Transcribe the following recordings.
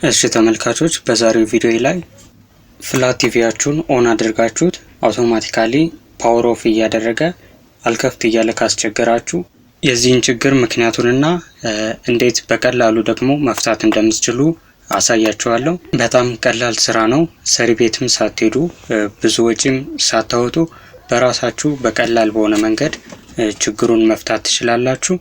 እሺ ተመልካቾች በዛሬው ቪዲዮ ላይ ፍላት ቲቪያችሁን ኦን አድርጋችሁት አውቶማቲካሊ ፓወር ኦፍ እያደረገ አልከፍት እያለ ካስቸገራችሁ የዚህን ችግር ምክንያቱንና እንዴት በቀላሉ ደግሞ መፍታት እንደምትችሉ አሳያችኋለሁ። በጣም ቀላል ስራ ነው። ሰሪ ቤትም ሳትሄዱ ብዙ ወጪም ሳታወጡ በራሳችሁ በቀላል በሆነ መንገድ ችግሩን መፍታት ትችላላችሁ።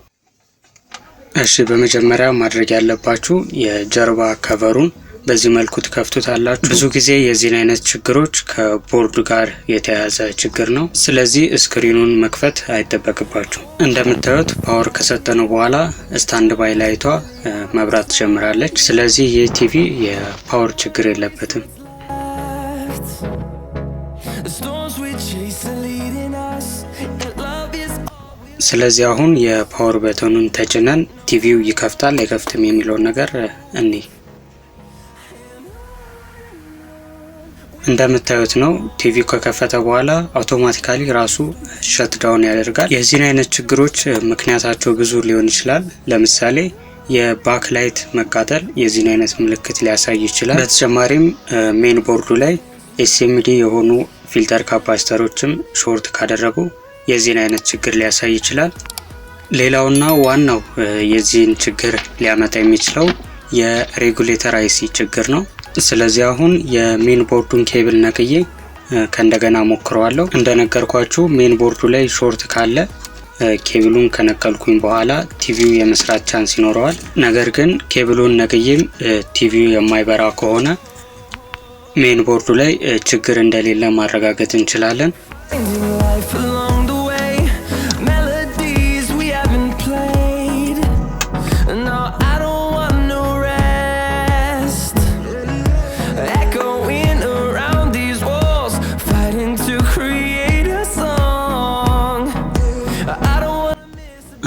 እሺ በመጀመሪያ ማድረግ ያለባችሁ የጀርባ ከቨሩን በዚህ መልኩ ትከፍቱታላችሁ። ብዙ ጊዜ የዚህን አይነት ችግሮች ከቦርድ ጋር የተያያዘ ችግር ነው። ስለዚህ ስክሪኑን መክፈት አይጠበቅባችሁ። እንደምታዩት ፓወር ከሰጠነው በኋላ ስታንድ ባይ ላይቷ መብራት ትጀምራለች። ስለዚህ ይህ ቲቪ የፓወር ችግር የለበትም። ስለዚህ አሁን የፓወር በተኑን ተጭነን ቲቪው ይከፍታል አይከፍትም የሚለውን ነገር እኔ እንደምታዩት ነው። ቲቪው ከከፈተ በኋላ አውቶማቲካሊ ራሱ ሸት ዳውን ያደርጋል። የዚህን አይነት ችግሮች ምክንያታቸው ብዙ ሊሆን ይችላል። ለምሳሌ የባክላይት መቃጠል የዚህን አይነት ምልክት ሊያሳይ ይችላል። በተጨማሪም ሜን ቦርዱ ላይ ኤስኤምዲ የሆኑ ፊልተር ካፓሲተሮችም ሾርት ካደረጉ የዚህን አይነት ችግር ሊያሳይ ይችላል። ሌላውና ዋናው የዚህን ችግር ሊያመጣ የሚችለው የሬጉሌተር አይሲ ችግር ነው። ስለዚህ አሁን የሜን ቦርዱን ኬብል ነቅዬ ከእንደገና ሞክረዋለሁ። እንደነገርኳችሁ ሜን ቦርዱ ላይ ሾርት ካለ ኬብሉን ከነቀልኩኝ በኋላ ቲቪው የመስራት ቻንስ ይኖረዋል። ነገር ግን ኬብሉን ነቅዬም ቲቪው የማይበራ ከሆነ ሜን ቦርዱ ላይ ችግር እንደሌለ ማረጋገጥ እንችላለን።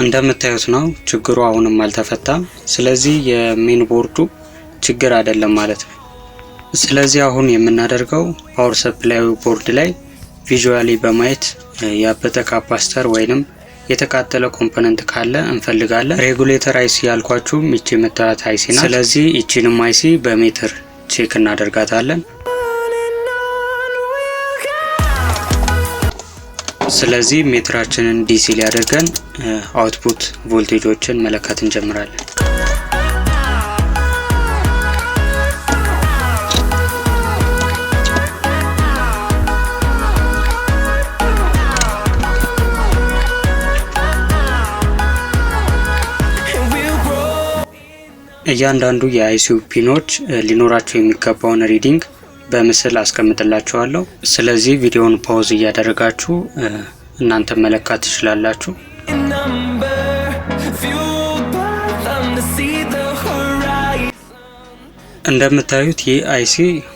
እንደምታዩት ነው ችግሩ አሁንም አልተፈታም። ስለዚህ የሜን ቦርዱ ችግር አይደለም ማለት ነው። ስለዚህ አሁን የምናደርገው ፓወር ሰፕላዩ ቦርድ ላይ ቪዥዋሊ በማየት ያበጠ ካፓሲተር ወይንም የተቃጠለ ኮምፖነንት ካለ እንፈልጋለን። ሬጉሌተር አይሲ ያልኳችሁ እቺ የምታዩት አይሲ ናት። ስለዚህ እቺንም አይሲ በሜትር ቼክ እናደርጋታለን። ስለዚህ ሜትራችንን ዲሲ ሊያደርገን አውትፑት ቮልቴጆችን መለካት እንጀምራለን። እያንዳንዱ የአይሲዩ ፒኖች ሊኖራቸው የሚገባውን ሪዲንግ በምስል አስቀምጥላችኋለሁ። ስለዚህ ቪዲዮውን ፓውዝ እያደረጋችሁ እናንተ መለካት ትችላላችሁ። እንደምታዩት ይህ አይሲ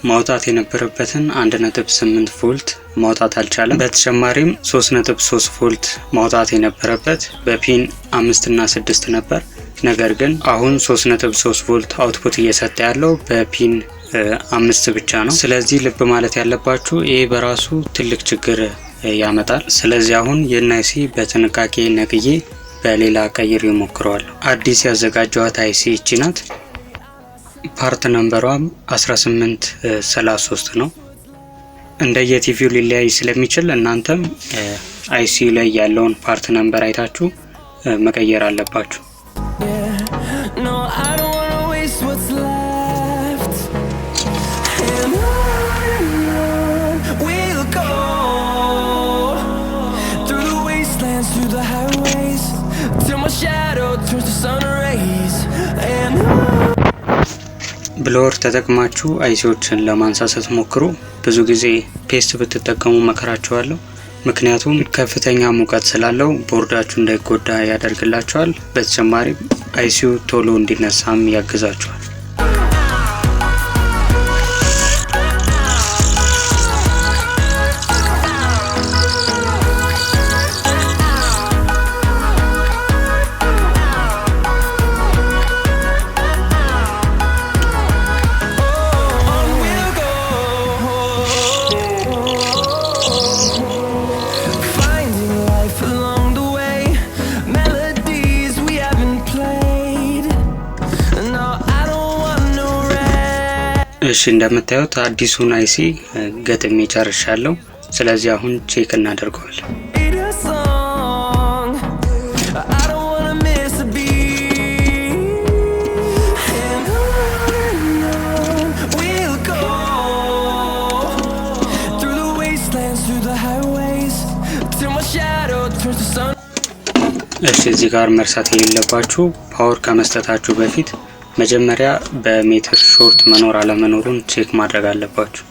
ማውጣት የነበረበትን 1.8 ቮልት ማውጣት አልቻለም። በተጨማሪም 3.3 ቮልት ማውጣት የነበረበት በፒን 5 እና 6 ነበር። ነገር ግን አሁን 3.3 ቮልት አውትፑት እየሰጠ ያለው በፒን 5 ብቻ ነው። ስለዚህ ልብ ማለት ያለባችሁ ይሄ በራሱ ትልቅ ችግር ያመጣል። ስለዚህ አሁን ይህን አይሲ በጥንቃቄ ነቅዬ በሌላ ቀይር ይሞክረዋል። አዲስ ያዘጋጀዋት አይሲ እቺ ናት። ፓርት ነምበሯም 1833 ነው። እንደየቲቪው ሊለያይ ስለሚችል እናንተም አይሲ ላይ ያለውን ፓርት ነምበር አይታችሁ መቀየር አለባችሁ። ብሎወር ተጠቅማችሁ አይሲዎችን ለማንሳት ሞክሩ። ብዙ ጊዜ ፔስት ብትጠቀሙ መከራችኋለሁ። ምክንያቱም ከፍተኛ ሙቀት ስላለው ቦርዳችሁ እንዳይጎዳ ያደርግላችኋል። በተጨማሪም አይሲው ቶሎ እንዲነሳም ያግዛችኋል። I don't እሺ እንደምታዩት አዲሱን አይሲ ገጥሜ ጨርሻለሁ። ስለዚህ አሁን ቼክ እናደርገዋለን። እሺ እዚህ ጋር መርሳት የሌለባችሁ ፓወር ከመስጠታችሁ በፊት መጀመሪያ በሜትር ሾርት መኖር አለመኖሩን ቼክ ማድረግ አለባችሁ።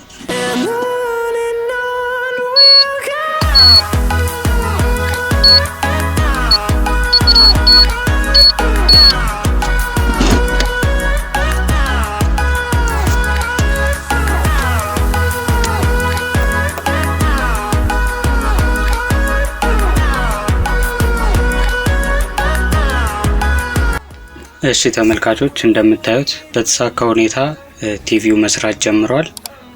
እሺ ተመልካቾች እንደምታዩት በተሳካ ሁኔታ ቲቪው መስራት ጀምሯል።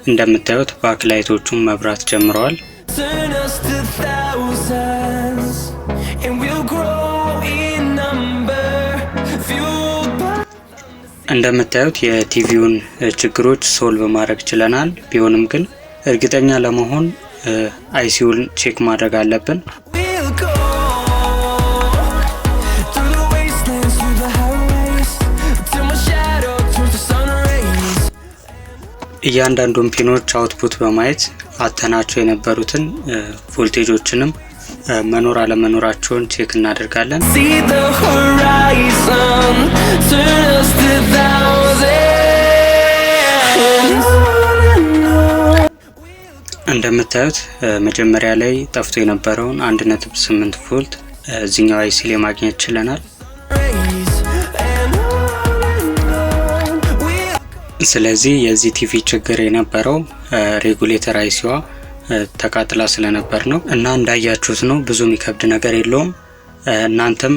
እንደምታዩት ባክላይቶቹም መብራት ጀምረዋል። እንደምታዩት የቲቪውን ችግሮች ሶልቭ ማድረግ ችለናል። ቢሆንም ግን እርግጠኛ ለመሆን አይሲውን ቼክ ማድረግ አለብን። እያንዳንዱን ፒኖች አውትፑት በማየት አተናቸው የነበሩትን ቮልቴጆችንም መኖር አለመኖራቸውን ቼክ እናደርጋለን። እንደምታዩት መጀመሪያ ላይ ጠፍቶ የነበረውን 1.8 ቮልት እዚህኛው አይሲ ላይ ማግኘት ችለናል። ስለዚህ የዚህ ቲቪ ችግር የነበረው ሬጉሌተር አይሲዋ ተቃጥላ ስለነበር ነው እና እንዳያችሁት ነው። ብዙ የሚከብድ ነገር የለውም። እናንተም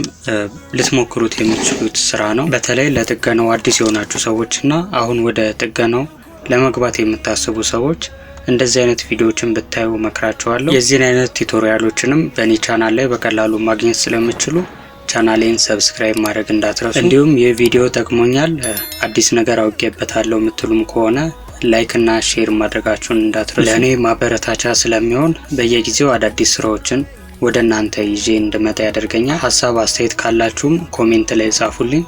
ልትሞክሩት የምትችሉት ስራ ነው። በተለይ ለጥገናው አዲስ የሆናችሁ ሰዎች እና አሁን ወደ ጥገናው ለመግባት የምታስቡ ሰዎች እንደዚህ አይነት ቪዲዮዎችን ብታዩ መክራችኋለሁ። የዚህን አይነት ቱቶሪያሎችንም በእኔ ቻናል ላይ በቀላሉ ማግኘት ስለምትችሉ ቻናሌን ሰብስክራይብ ማድረግ እንዳትረሱ። እንዲሁም ይህ ቪዲዮ ጠቅሞኛል፣ አዲስ ነገር አውቄበታለሁ የምትሉም ከሆነ ላይክ እና ሼር ማድረጋችሁን እንዳትረሱ። ለእኔ ማበረታቻ ስለሚሆን በየጊዜው አዳዲስ ስራዎችን ወደ እናንተ ይዤ እንድመጣ ያደርገኛል። ሀሳብ አስተያየት ካላችሁም ኮሜንት ላይ ጻፉልኝ።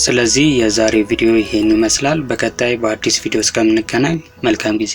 ስለዚህ የዛሬ ቪዲዮ ይሄን ይመስላል። በቀጣይ በአዲስ ቪዲዮ እስከምንገናኝ መልካም ጊዜ